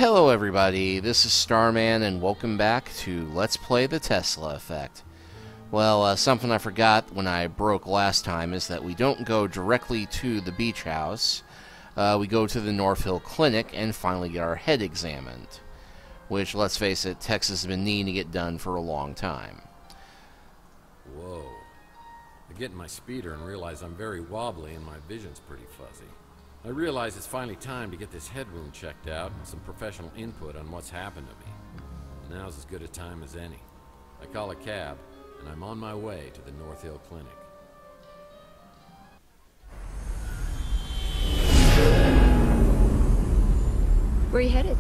Hello everybody, this is Starman and welcome back to Let's Play the Tesla Effect. Well, something I forgot when I broke last time is that we don't go directly to the beach house. We go to the North Hill Clinic and finally get our head examined. Which, let's face it, Texas has been needing to get done for a long time. Whoa. I get in my speeder and realize I'm very wobbly and my vision's pretty fuzzy. I realize it's finally time to get this head wound checked out and some professional input on what's happened to me. Now's as good a time as any. I call a cab, and I'm on my way to the North Hill Clinic. Where are you headed?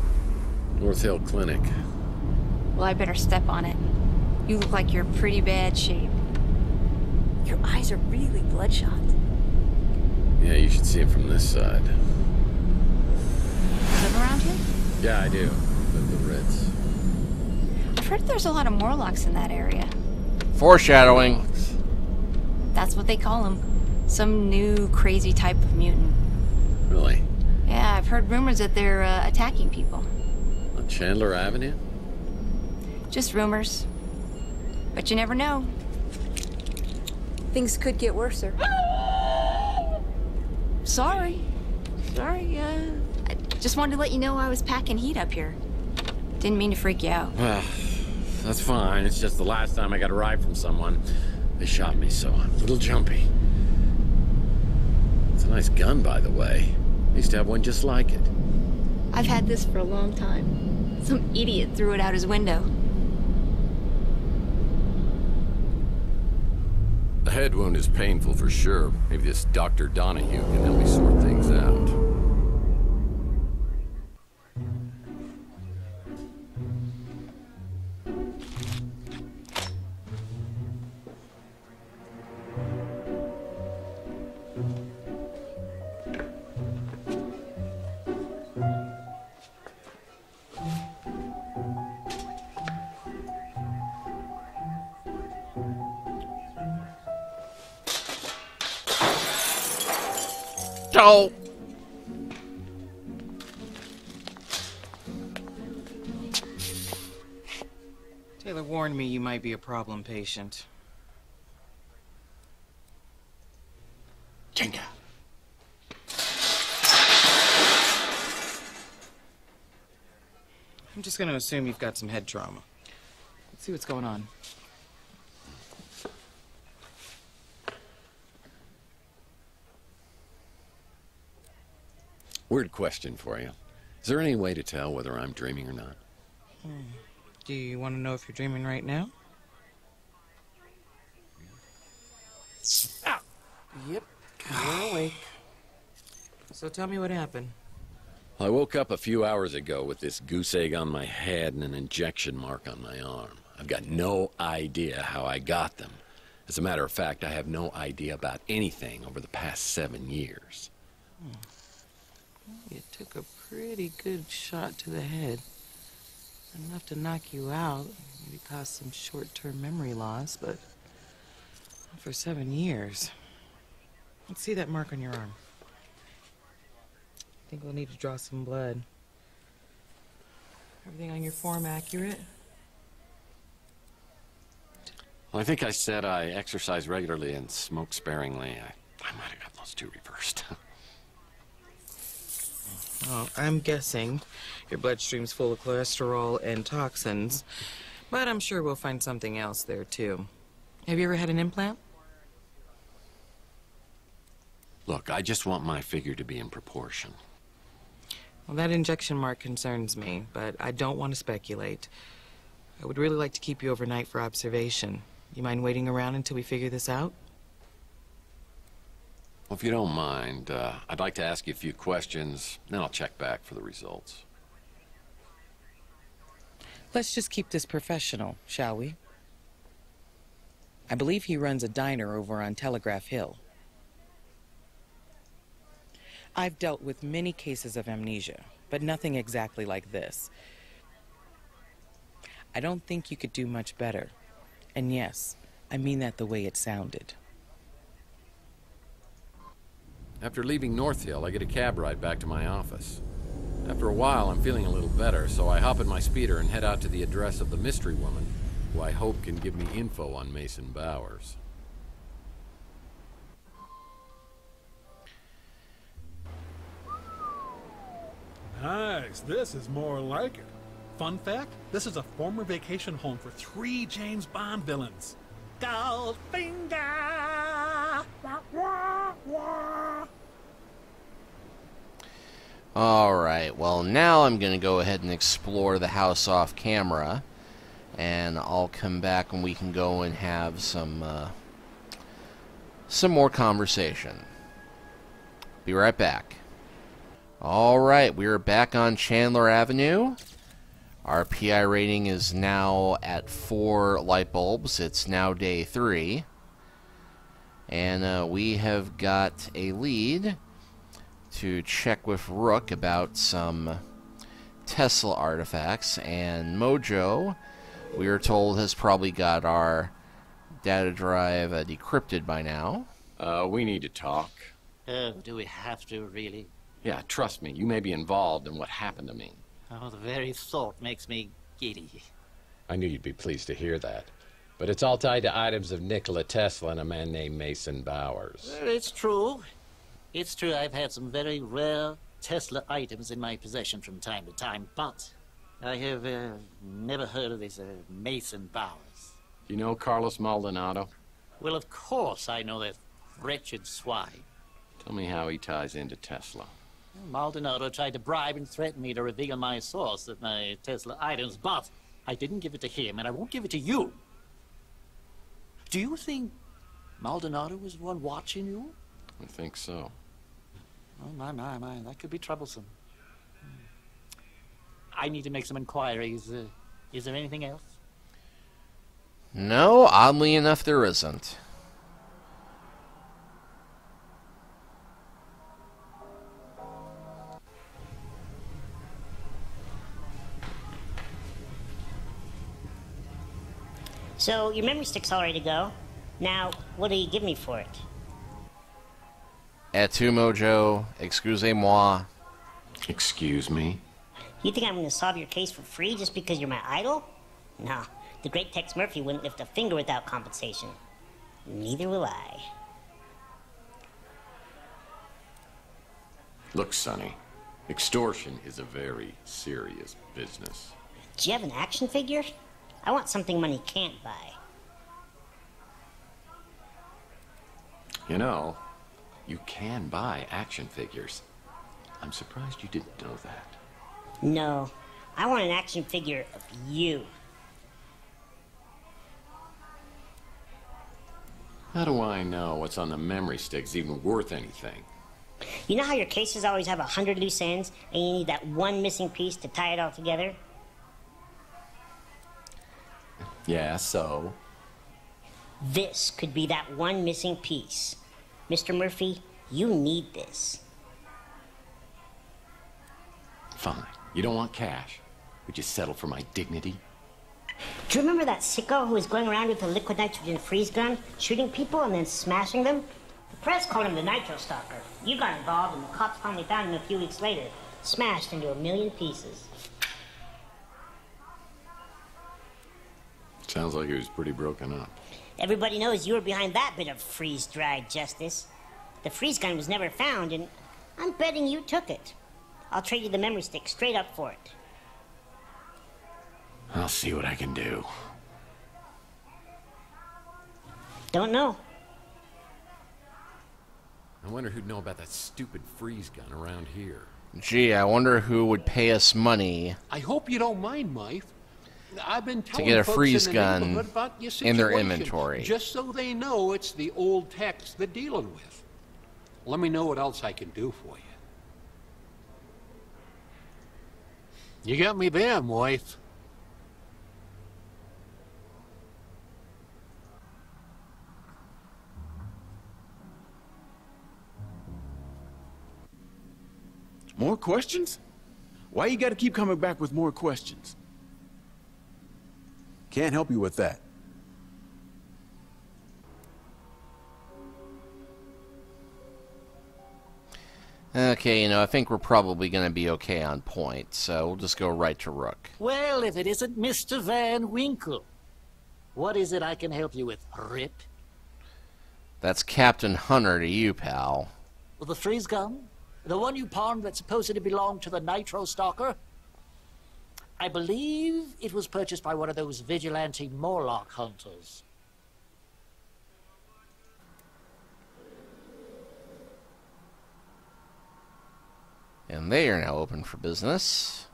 North Hill Clinic. Well, I better step on it. You look like you're in pretty bad shape. Your eyes are really bloodshot. Yeah, you should see it from this side. Live around here? Yeah, I do. Live the Ritz. I've heard there's a lot of Morlocks in that area. Foreshadowing. That's what they call them. Some new crazy type of mutant. Really? Yeah, I've heard rumors that they're attacking people. On Chandler Avenue? Just rumors. But you never know. Things could get worse, sir. Sorry, I just wanted to let you know I was packing heat up here. Didn't mean to freak you out. Well, that's fine. It's just the last time I got a ride from someone, they shot me, so I'm a little jumpy. It's a nice gun, by the way. I used to have one just like it. I've had this for a long time. Some idiot threw it out his window. The head wound is painful for sure. Maybe this Dr. Donahue can help me sort things out. Oh. Taylor warned me you might be a problem patient. Jenga. I'm just gonna assume you've got some head trauma. Let's see what's going on. Weird question for you. Is there any way to tell whether I'm dreaming or not? Do you want to know if you're dreaming right now? Ow. Yep, you're awake. So tell me what happened. I woke up a few hours ago with this goose egg on my head and an injection mark on my arm. I've got no idea how I got them. As a matter of fact, I have no idea about anything over the past 7 years. You took a pretty good shot to the head. Enough to knock you out, maybe cause some short-term memory loss, but not for 7 years. Let's see that mark on your arm. I think we'll need to draw some blood. Everything on your form accurate? Well, I think I said I exercise regularly and smoke sparingly. I might have got those two reversed. Oh, I'm guessing your bloodstream's full of cholesterol and toxins, but I'm sure we'll find something else there, too. Have you ever had an implant? Look, I just want my figure to be in proportion. Well, that injection mark concerns me, but I don't want to speculate. I would really like to keep you overnight for observation. You mind waiting around until we figure this out? Well, if you don't mind, I'd like to ask you a few questions, then I'll check back for the results. Let's just keep this professional, shall we? I believe he runs a diner over on Telegraph Hill. I've dealt with many cases of amnesia, but nothing exactly like this. I don't think you could do much better. And yes, I mean that the way it sounded. After leaving North Hill, I get a cab ride back to my office. After a while, I'm feeling a little better, so I hop in my speeder and head out to the address of the mystery woman, who I hope can give me info on Mason Bowers. Nice. This is more like it. Fun fact, this is a former vacation home for 3 James Bond villains. Goldfinger! Wah, wah, wah. Alright, well now I'm going to go ahead and explore the house off camera. And I'll come back and we can go and have some more conversation. Be right back. Alright, we are back on Chandler Avenue. Our PI rating is now at 4 light bulbs. It's now day 3. And we have got a lead to check with Rook about some Tesla artifacts. And Mojo, we are told, has probably got our data drive decrypted by now. We need to talk. Oh, do we have to, really? Yeah, trust me, you may be involved in what happened to me. Oh, the very thought makes me giddy. I knew you'd be pleased to hear that. But it's all tied to items of Nikola Tesla and a man named Mason Bowers. Well, it's true. It's true I've had some very rare Tesla items in my possession from time to time, but I have never heard of this Mason Bowers. You know Carlos Maldonado? Well, of course I know that wretched swine. Tell me how he ties into Tesla. Maldonado tried to bribe and threaten me to reveal my source of my Tesla items, but I didn't give it to him, and I won't give it to you. Do you think Maldonado was the one watching you? I think so. Oh, my, that could be troublesome. I need to make some inquiries. Is there anything else? No, oddly enough, there isn't. So, your memory stick's all ready to go. Now, what do you give me for it? Et tu, Mojo? Excusez-moi. Excuse me? You think I'm going to solve your case for free just because you're my idol? No, the great Tex Murphy wouldn't lift a finger without compensation. Neither will I. Look, Sonny, extortion is a very serious business. Do you have an action figure? I want something money can't buy. You know, you can buy action figures. I'm surprised you didn't know that. No, I want an action figure of you. How do I know what's on the memory stick's even worth anything? You know how your cases always have 100 loose ends, and you need that one missing piece to tie it all together? Yeah, so? This could be that one missing piece. Mr. Murphy, you need this. Fine. You don't want cash. Would you settle for my dignity? Do you remember that sicko who was going around with a liquid nitrogen freeze gun, shooting people and then smashing them? The press called him the Nitro Stalker. You got involved, and the cops finally found him a few weeks later, smashed into 1,000,000 pieces. Sounds like he was pretty broken up. Everybody knows you were behind that bit of freeze-dried justice. The freeze gun was never found, and I'm betting you took it. I'll trade you the memory stick straight up for it. I'll see what I can do. Don't know. I wonder who'd know about that stupid freeze gun around here. Gee, I wonder who would pay us money I hope you don't mind, Mike. I've been telling get a folks freeze in the gun neighborhood about your in their situation, inventory. just so they know it's the old Tex they're dealing with. Let me know what else I can do for you. You got me there, Moith. More questions? Why you gotta keep coming back with more questions? Can't help you with that. Okay, I think we're probably going to be okay on point, so we'll just go right to Rook. Well, if it isn't Mr. Van Winkle. What is it I can help you with, Rip? That's Captain Hunter to you, pal. Well, the freeze gun? The one you pawned that supposedly belonged to the Nitro Stalker? I believe it was purchased by one of those vigilante Morlock hunters. And they are now open for business.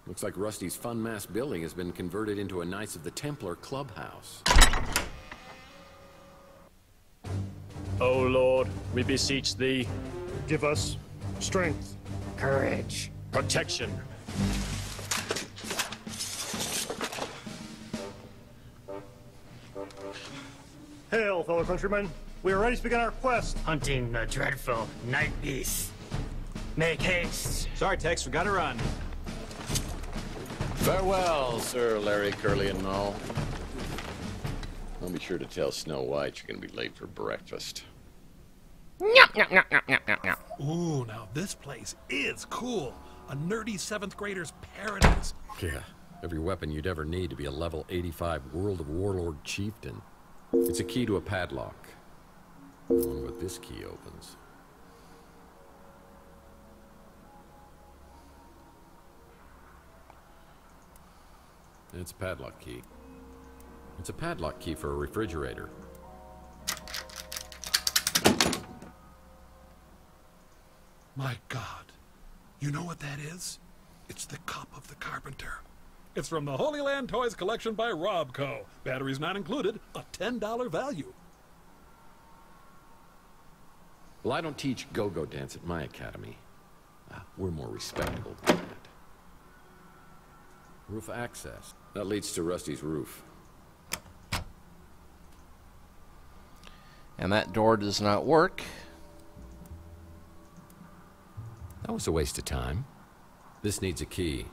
Looks like Rusty's fun mass building has been converted into a Knights of the Templar clubhouse. O Lord, we beseech thee, give us strength, Courage. protection. Hail, fellow countrymen. We are ready to begin our quest. Hunting the dreadful night beast. Make haste. Sorry, Tex, we gotta run. Farewell, Sir Larry, Curly, and all. I'll be sure to tell Snow White you're gonna be late for breakfast. Ooh, now this place is cool. A nerdy 7th grader's paradise. Yeah, every weapon you'd ever need to be a level 85 World of Warlord chieftain. It's a key to a padlock. I wonder what this key opens. It's a padlock key. It's a padlock key for a refrigerator. My God. You know what that is? It's the Cup of the Carpenter. It's from the Holy Land Toys collection by Robco. Batteries not included, a $10 value. Well, I don't teach go-go dance at my academy. We're more respectable than that. Roof access. That leads to Rusty's roof. And that door does not work. That was a waste of time. This needs a key.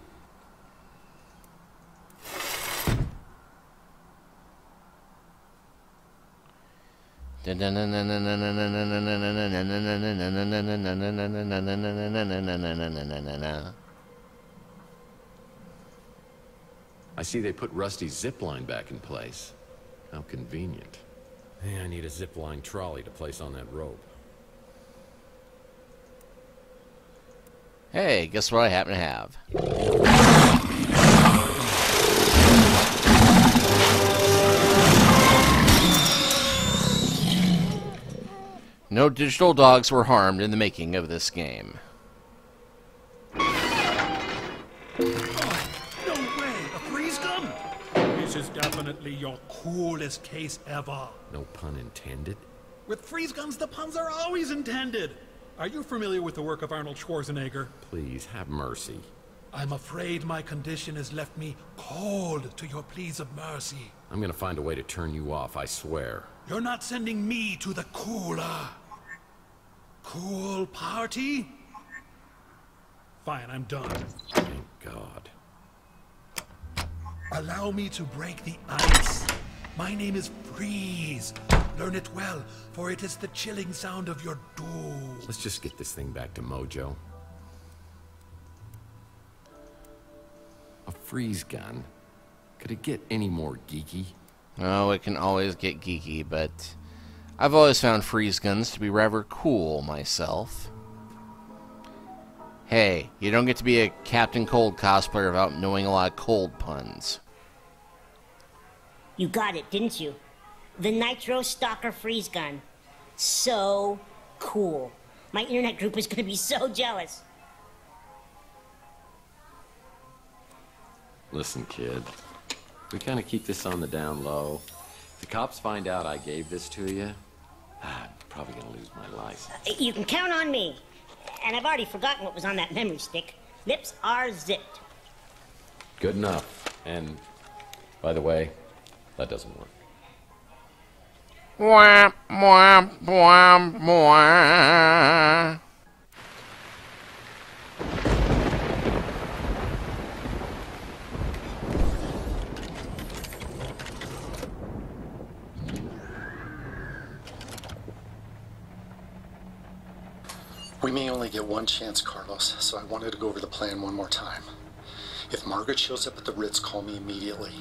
I see they put Rusty's zip line back in place. How convenient. Yeah, I need a zip line trolley to place on that rope. Hey, guess what I happen to have? No digital dogs were harmed in the making of this game. No way! A freeze gun? This is definitely your coolest case ever. No pun intended. With freeze guns, the puns are always intended. Are you familiar with the work of Arnold Schwarzenegger? Please, have mercy. I'm afraid my condition has left me cold to your pleas of mercy. I'm gonna find a way to turn you off, I swear. You're not sending me to the cooler. Cool party? Fine, I'm done. Thank God. Allow me to break the ice. My name is Freeze. Learn it well, for it is the chilling sound of your doom. Let's just get this thing back to Mojo. A freeze gun? Could it get any more geeky? Oh, it can always get geeky, but I've always found freeze guns to be rather cool myself. Hey, you don't get to be a Captain Cold cosplayer without knowing a lot of cold puns. You got it, didn't you? The Nitro Stalker freeze gun. So cool. My internet group is gonna be so jealous. Listen, kid. We kind of keep this on the down low. If the cops find out I gave this to you, I'm probably gonna lose my license. You can count on me. And I've already forgotten what was on that memory stick. Lips are zipped. Good enough. And, by the way, that doesn't work. Wah, wah, wah, wah. We may only get one chance, Carlos, so I wanted to go over the plan one more time. If Margaret shows up at the Ritz, call me immediately.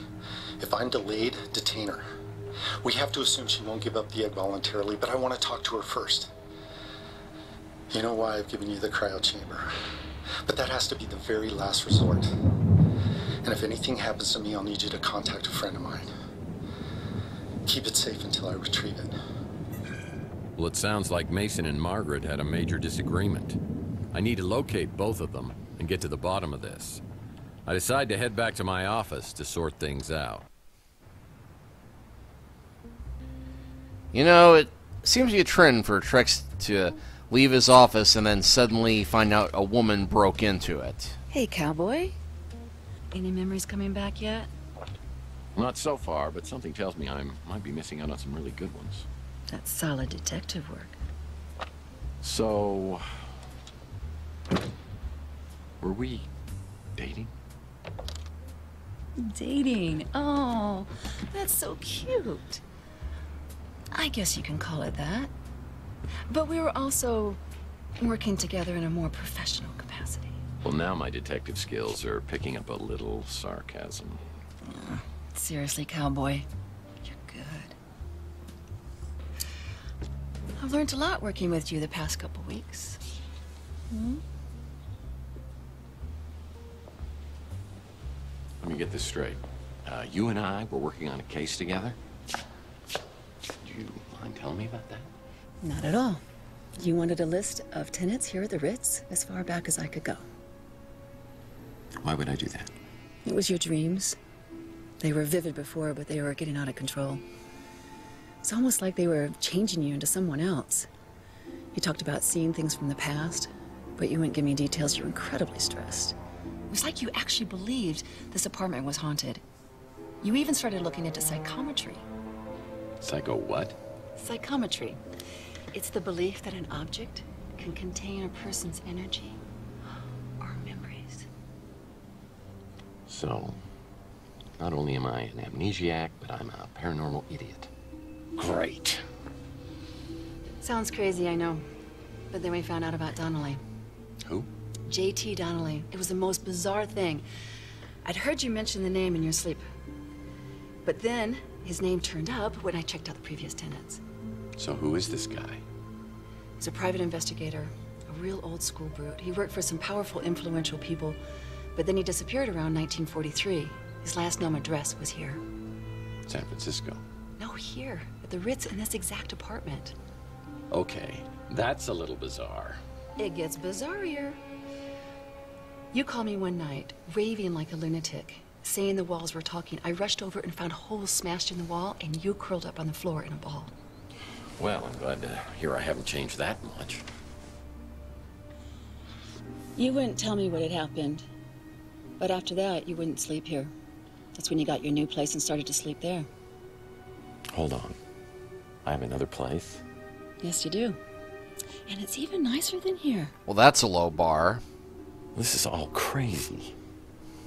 If I'm delayed, detain her. We have to assume she won't give up the egg voluntarily, but I want to talk to her first. You know why I've given you the cryo chamber, but that has to be the very last resort. And if anything happens to me, I'll need you to contact a friend of mine. Keep it safe until I retrieve it. Well, it sounds like Mason and Margaret had a major disagreement. I need to locate both of them and get to the bottom of this. I decide to head back to my office to sort things out. You know, it seems to be a trend for Trex to leave his office and then suddenly find out a woman broke into it. Hey, cowboy. Any memories coming back yet? Not so far, but something tells me I might be missing out on some really good ones. That's solid detective work. So... were we dating? Dating? Oh, that's so cute. I guess you can call it that. But we were also working together in a more professional capacity. Well, now my detective skills are picking up a little sarcasm. Seriously, cowboy, you're good. I've learned a lot working with you the past couple weeks. Let me get this straight. You and I were working on a case together? Do you mind telling me about that? Not at all. You wanted a list of tenants here at the Ritz as far back as I could go. Why would I do that? It was your dreams. They were vivid before, but they were getting out of control. It's almost like they were changing you into someone else. You talked about seeing things from the past, but you wouldn't give me details. You were incredibly stressed. It was like you actually believed this apartment was haunted. You even started looking into psychometry. Psycho what? Psychometry. It's the belief that an object can contain a person's energy or memories. So, not only am I an amnesiac, but I'm a paranormal idiot. Great. Sounds crazy, I know. But then we found out about Donnelly. Who? J.T. Donnelly. It was the most bizarre thing. I'd heard you mention the name in your sleep. But then, his name turned up when I checked out the previous tenants. So who is this guy? He's a private investigator, a real old school brute. He worked for some powerful, influential people, but then he disappeared around 1943. His last known address was here. San Francisco. No, here, at the Ritz in this exact apartment. Okay, that's a little bizarre. It gets bizarrier. You called me one night, raving like a lunatic, saying the walls were talking. I rushed over and found holes smashed in the wall, and you curled up on the floor in a ball. Well, I'm glad to hear I haven't changed that much. You wouldn't tell me what had happened, but after that, you wouldn't sleep here. That's when you got your new place and started to sleep there. Hold on. I have another place? Yes, you do. And it's even nicer than here. Well, that's a low bar. This is all crazy.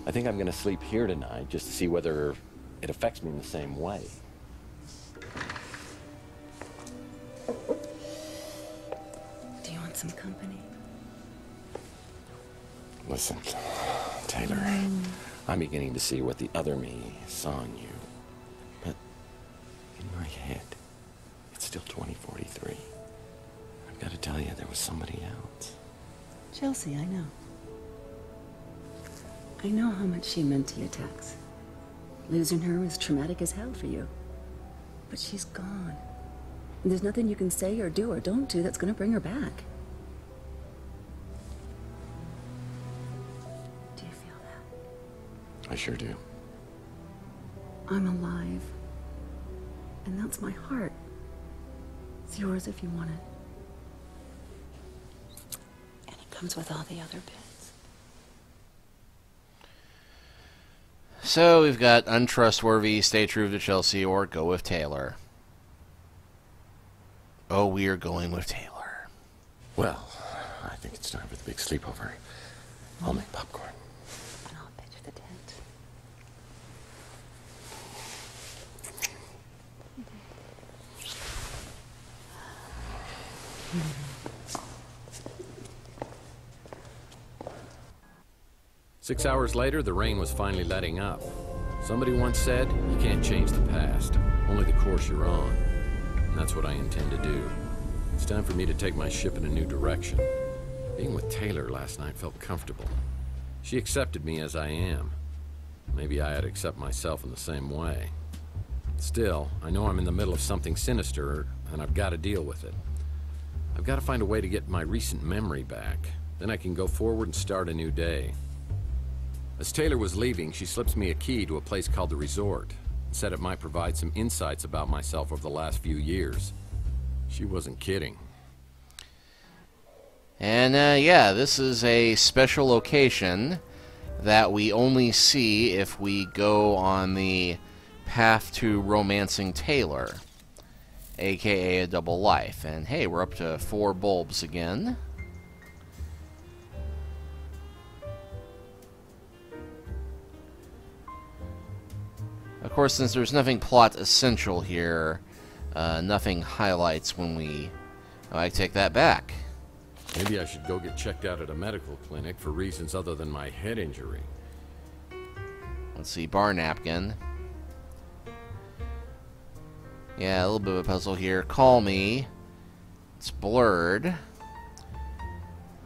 I think I'm gonna sleep here tonight just to see whether it affects me in the same way. Do you want some company? Listen, Taylor, I'm beginning to see what the other me saw in you. But in my head, it's still 2043. I've got to tell you, there was somebody else. Chelsea, I know. I know how much she meant to you, Tex. Losing her was traumatic as hell for you. But she's gone. And there's nothing you can say or do or don't do that's gonna bring her back. Do you feel that? I sure do. I'm alive. And that's my heart. It's yours if you want it. And it comes with all the other bits. So we've got untrustworthy, stay true to Chelsea, or go with Taylor. Oh, we are going with Taylor. Well, I think it's time for the big sleepover. I'll make popcorn. And I'll pitch the tent. 6 hours later, the rain was finally letting up. Somebody once said, you can't change the past, only the course you're on. And that's what I intend to do. It's time for me to take my ship in a new direction. Being with Taylor last night felt comfortable. She accepted me as I am. Maybe I ought to accept myself in the same way. Still, I know I'm in the middle of something sinister, and I've got to deal with it. I've got to find a way to get my recent memory back. Then I can go forward and start a new day. As Taylor was leaving, she slips me a key to a place called the Resort, and said it might provide some insights about myself over the last few years. She wasn't kidding. And yeah, this is a special location that we only see if we go on the path to romancing Taylor, aka a double life. And hey, we're up to 4 bulbs again. Of course, since there's nothing plot essential here, nothing highlights when we... Oh, I take that back. Maybe I should go get checked out at a medical clinic for reasons other than my head injury. Let's see, bar napkin. Yeah, a little bit of a puzzle here. Call me. It's blurred.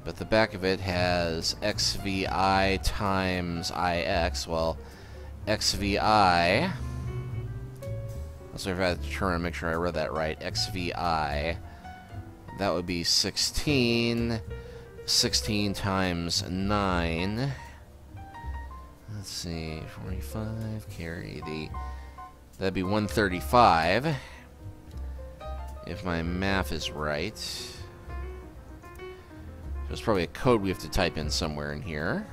But the back of it has XVI times IX. Well, XVI... Let's see if I have to turn and make sure I read that right. XVI... That would be 16. 16 times 9. Let's see, 45, carry the... That'd be 135. If my math is right. There's probably a code we have to type in somewhere in here.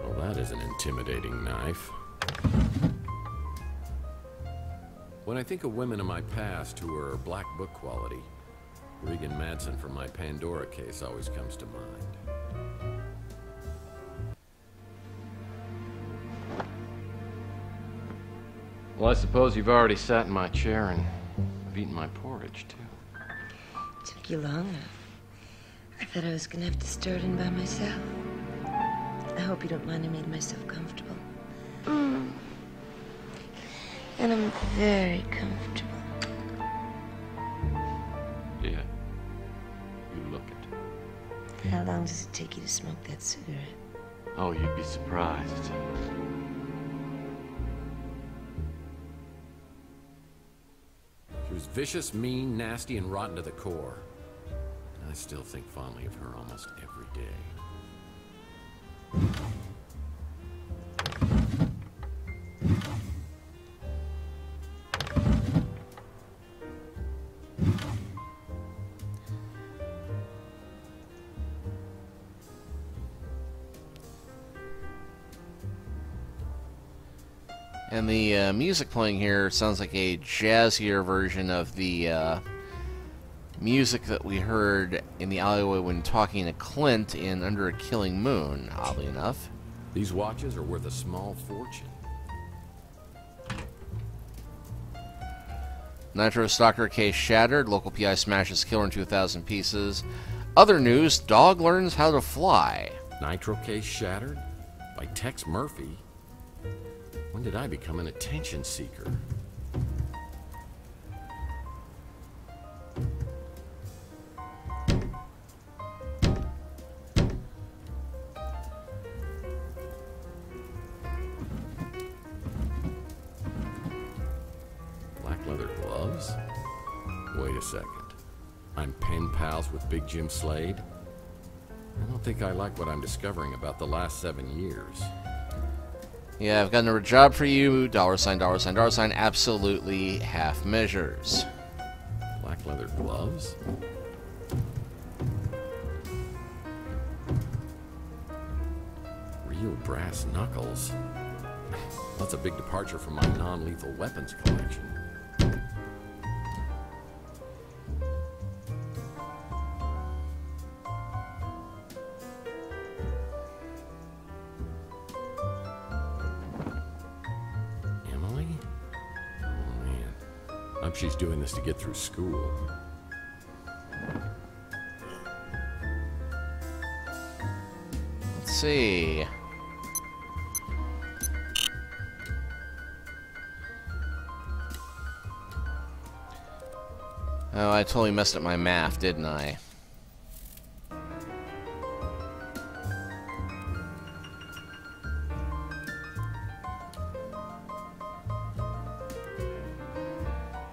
Well, that is an intimidating knife. When I think of women in my past who are black book quality, Regan Madsen from my Pandora case always comes to mind. Well, I suppose you've already sat in my chair and I've eaten my porridge, too. Took you long enough. I thought I was gonna have to stir it in by myself. I hope you don't mind I made myself comfortable. And I'm very comfortable. Yeah. You look it. How long does it take you to smoke that cigarette? Oh, you'd be surprised. She was vicious, mean, nasty, and rotten to the core. And I still think fondly of her almost every day. And the music playing here sounds like a jazzier version of the music that we heard in the alleyway when talking to Clint in Under a Killing Moon, oddly enough. These watches are worth a small fortune. Nitro Stalker case shattered. Local PI smashes killer into 1,000 pieces. Other news, dog learns how to fly. Nitro case shattered? By Tex Murphy? When did I become an attention seeker? Black leather gloves? Wait a second. I'm pen pals with Big Jim Slade? I don't think I like what I'm discovering about the last 7 years. Yeah, I've got another job for you. $, $, absolutely half measures. Black leather gloves? Real brass knuckles? That's a big departure from my non-lethal weapons collection. She's doing this to get through school. Let's see. Oh, I totally messed up my math, didn't I?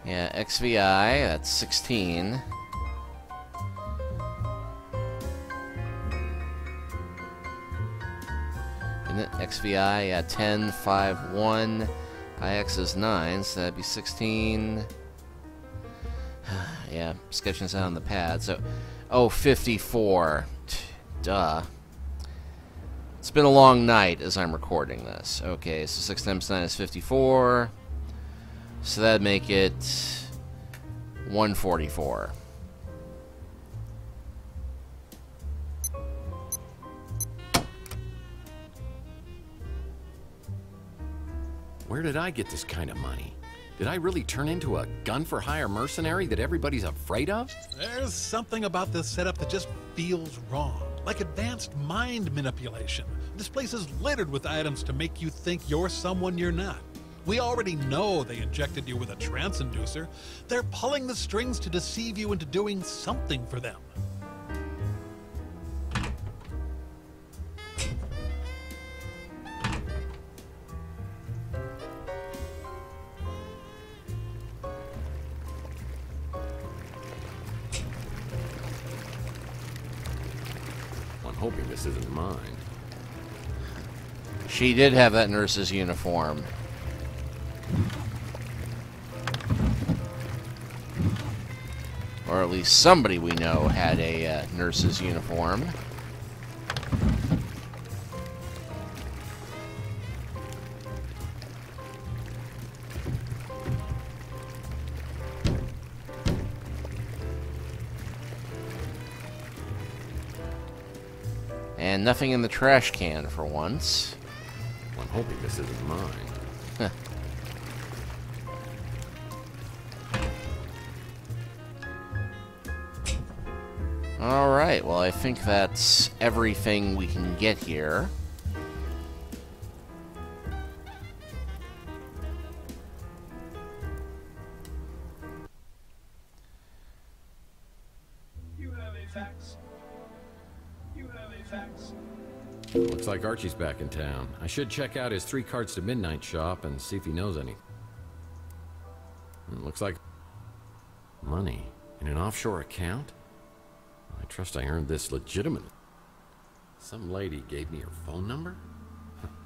Yeah, XVI, that's 16. Isn't it? XVI, yeah, 10, 5, 1. IX is 9, so that'd be 16. Yeah, sketching this out on the pad, so... Oh, 54. Duh. It's been a long night as I'm recording this. Okay, so 6 times 9 is 54. So that'd make it 144. Where did I get this kind of money? Did I really turn into a gun-for-hire mercenary that everybody's afraid of? There's something about this setup that just feels wrong. Like advanced mind manipulation. This place is littered with items to make you think you're someone you're not. We already know they injected you with a trance inducer. They're pulling the strings to deceive you into doing something for them. I'm hoping this isn't mine. She did have that nurse's uniform. Or at least somebody we know had a nurse's uniform. And nothing in the trash can for once. I'm hoping this isn't mine. Alright, well I think that's everything we can get here. You have a fax. You have a fax. Looks like Archie's back in town. I should check out his 3 cards to midnight shop and see if he knows any. It looks like money in an offshore account. I trust I earned this legitimately. Some lady gave me her phone number?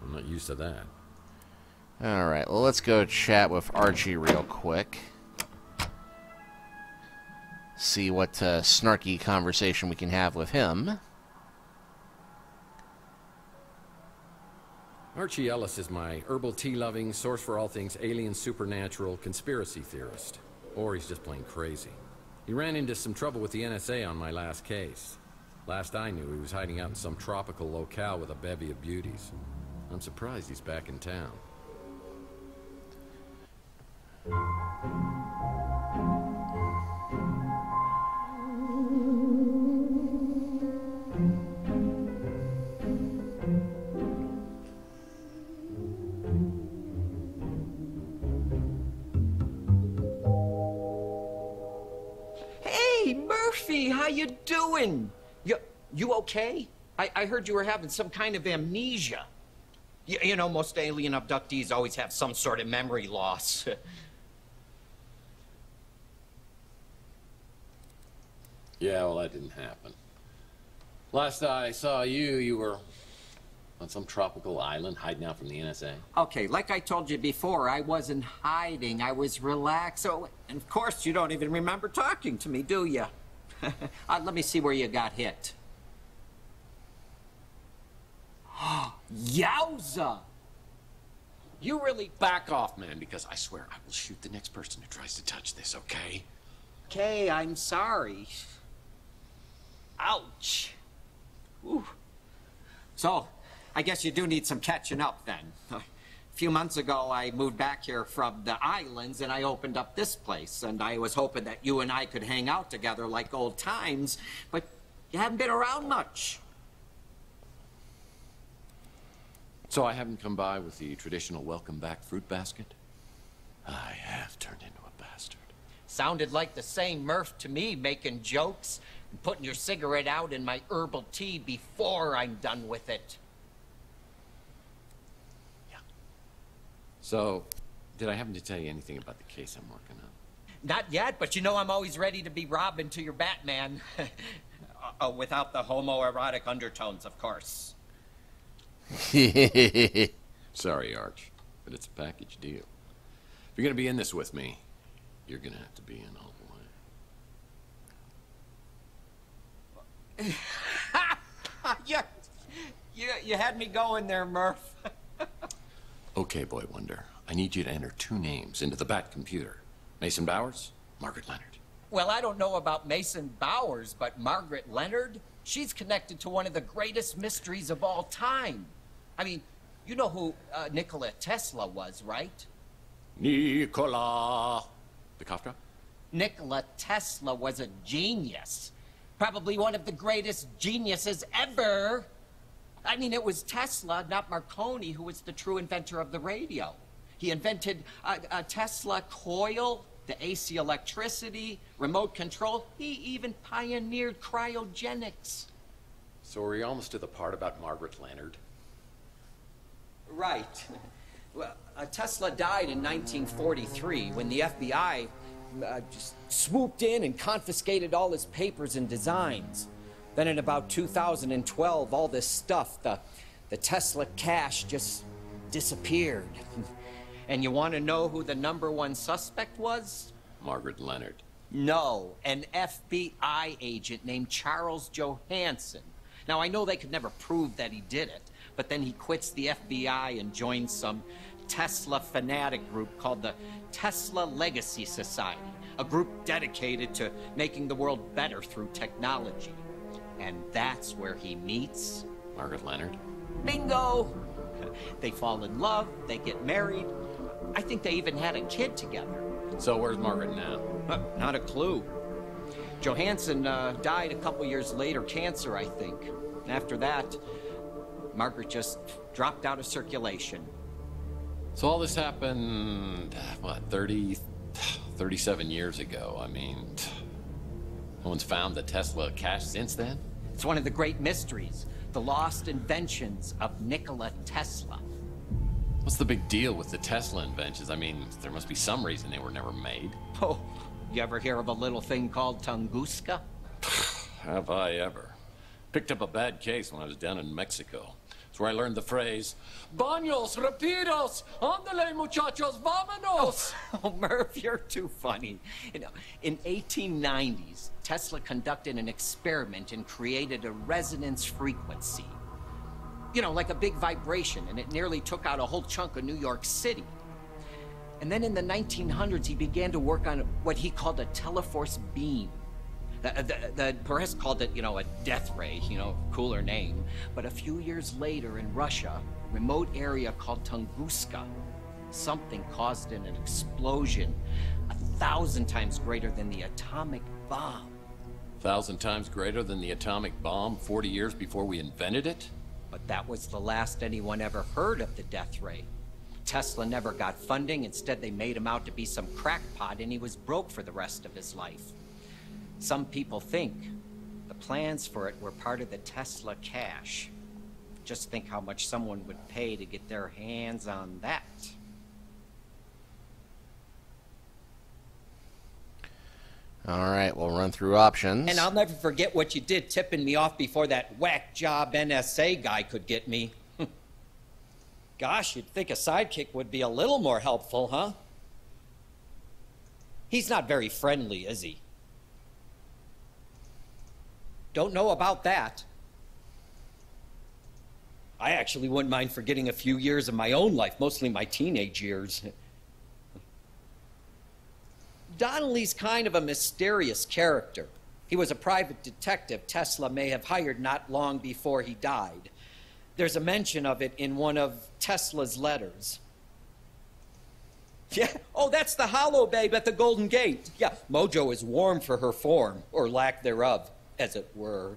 I'm not used to that. Alright, well let's go chat with Archie real quick. See what snarky conversation we can have with him. Archie Ellis is my herbal tea-loving, source for all things alien, supernatural, conspiracy theorist. Or he's just plain crazy. He ran into some trouble with the NSA on my last case. Last I knew, he was hiding out in some tropical locale with a bevy of beauties. I'm surprised he's back in town. Hey, Murphy, how you doing? You okay? I heard you were having some kind of amnesia. You know, most alien abductees always have some sort of memory loss. Yeah, well, that didn't happen. Last I saw you, you were on some tropical island hiding out from the NSA. Okay, like I told you before, I wasn't hiding. I was relaxed. So, and of course, you don't even remember talking to me, do you? Let me see where you got hit. Yowza! You really back off, man, because I swear I will shoot the next person who tries to touch this, okay? Okay, I'm sorry. Ouch. Ooh. So, I guess you do need some catching up then. A few months ago, I moved back here from the islands and I opened up this place. And I was hoping that you and I could hang out together like old times, but you haven't been around much. So I haven't come by with the traditional welcome back fruit basket? I have turned into a bastard. Sounded like the same Murph to me, making jokes and putting your cigarette out in my herbal tea before I'm done with it. So, did I happen to tell you anything about the case I'm working on? Not yet, but you know I'm always ready to be Robin to your Batman. Without the homoerotic undertones, of course. Sorry, Arch, but it's a package deal. If you're gonna be in this with me, you're gonna have to be in all the way. You had me going there, Murph. Okay, Boy Wonder, I need you to enter 2 names into the Bat computer. Mason Bowers, Margaret Leonard. Well, I don't know about Mason Bowers, but Margaret Leonard, she's connected to one of the greatest mysteries of all time. I mean, you know who Nikola Tesla was, right? Nikola. The cough drop? Nikola Tesla was a genius. Probably one of the greatest geniuses ever. I mean, it was Tesla, not Marconi, who was the true inventor of the radio. He invented a Tesla coil, the AC electricity, remote control. He even pioneered cryogenics. So are we almost to the part about Margaret Leonard? Right. Well, Tesla died in 1943 when the FBI just swooped in and confiscated all his papers and designs. Then in about 2012, all this stuff, the Tesla cash just disappeared. And you want to know who the #1 suspect was? Margaret Leonard. No, an FBI agent named Charles Johansson. Now, I know they could never prove that he did it, but then he quits the FBI and joins some Tesla fanatic group called the Tesla Legacy Society, a group dedicated to making the world better through technology. And that's where he meets... Margaret Leonard? Bingo! They fall in love, they get married. I think they even had a kid together. So where's Margaret now? Not a clue. Johansson died a couple years later, cancer, I think. After that, Margaret just dropped out of circulation. So all this happened, what, 37 years ago. I mean, no one's found the Tesla cash since then? It's one of the great mysteries, the lost inventions of Nikola Tesla. What's the big deal with the Tesla inventions? I mean, there must be some reason they were never made. Oh, you ever hear of a little thing called Tunguska? Have I ever? Picked up a bad case when I was down in Mexico. It's where I learned the phrase, Baños, rapidos, ándale muchachos, vámonos! Oh, Murph, you're too funny. You know, in 1890s, Tesla conducted an experiment and created a resonance frequency. You know, like a big vibration, and it nearly took out a whole chunk of New York City. And then in the 1900s, he began to work on what he called a teleforce beam. The press called it, you know, a death ray, you know, cooler name. But a few years later in Russia, a remote area called Tunguska, something caused an explosion 1,000 times greater than the atomic bomb. 1,000 times greater than the atomic bomb 40 years before we invented it? But that was the last anyone ever heard of the death ray. Tesla never got funding. Instead, they made him out to be some crackpot, and he was broke for the rest of his life. Some people think the plans for it were part of the Tesla cash. Just think how much someone would pay to get their hands on that. All right, we'll run through options. And I'll never forget what you did tipping me off before that whack job NSA guy could get me. Gosh, you'd think a sidekick would be a little more helpful, huh? He's not very friendly, is he? Don't know about that. I actually wouldn't mind forgetting a few years of my own life, mostly my teenage years. Donnelly's kind of a mysterious character. He was a private detective Tesla may have hired not long before he died. There's a mention of it in one of Tesla's letters. Yeah, oh, that's the hollow babe at the Golden Gate. Yeah, Mojo is warm for her form, or lack thereof, as it were.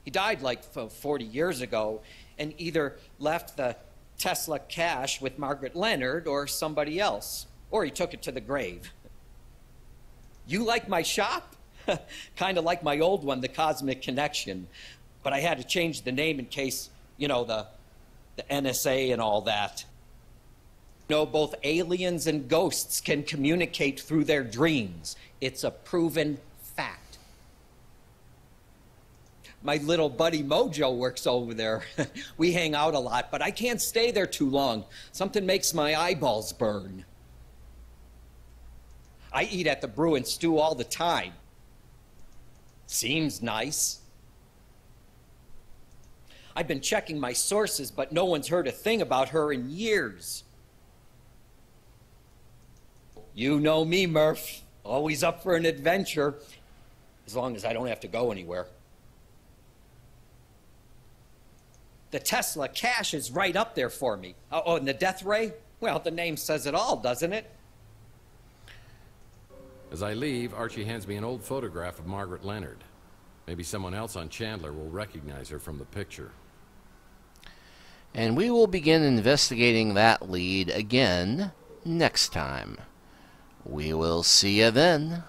He died like 40 years ago, and either left the Tesla cash with Margaret Leonard or somebody else. Or he took it to the grave. You like my shop? Kind of like my old one, the Cosmic Connection. But I had to change the name in case, you know, the NSA and all that. You know, both aliens and ghosts can communicate through their dreams. It's a proven fact. My little buddy Mojo works over there. We hang out a lot, but I can't stay there too long. Something makes my eyeballs burn. I eat at the brew and stew all the time. Seems nice. I've been checking my sources, but no one's heard a thing about her in years. You know me, Murph. Always up for an adventure, as long as I don't have to go anywhere. The Tesla cache is right up there for me. Oh, and the death ray? Well, the name says it all, doesn't it? As I leave, Archie hands me an old photograph of Margaret Leonard. Maybe someone else on Chandler will recognize her from the picture. And we will begin investigating that lead again next time. We will see you then.